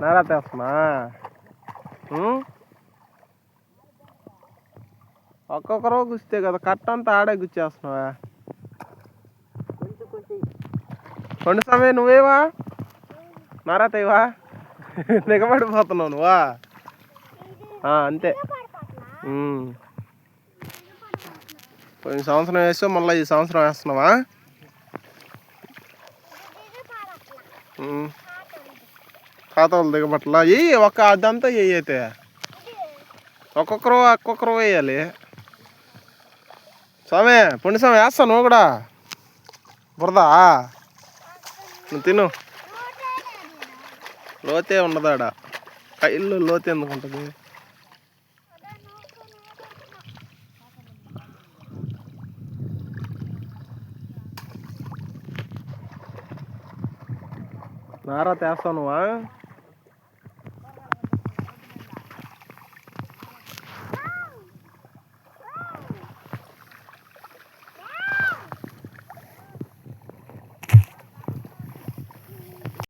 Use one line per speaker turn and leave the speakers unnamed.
నారా తెస్తున్నా ఒక్కొక్కరో గుస్తే కదా కట్ట అంతా ఆడే గుచ్చేస్తున్నావా? కొండ సమయం నువ్వేవా నారా తేవా దిగబడిపోతున్నావు నువ్వా? అంతే. పోయిన సంవత్సరం వేసావు, మళ్ళీ ఈ సంవత్సరం వేస్తున్నావా? ఖాతాలు దిగబట్లా ఒక అదంతా అయితే ఒక్కొక్కరు వేయాలి. స్వామి పుణ్య స్వామి వేస్తావు నువ్వు కూడా బురదా? నువ్వు తిను. లోతే ఉండదాడ, కైల్లో లోతే ఎందుకు ఉంటుంది? నారా తెస్తావు నువ్వా?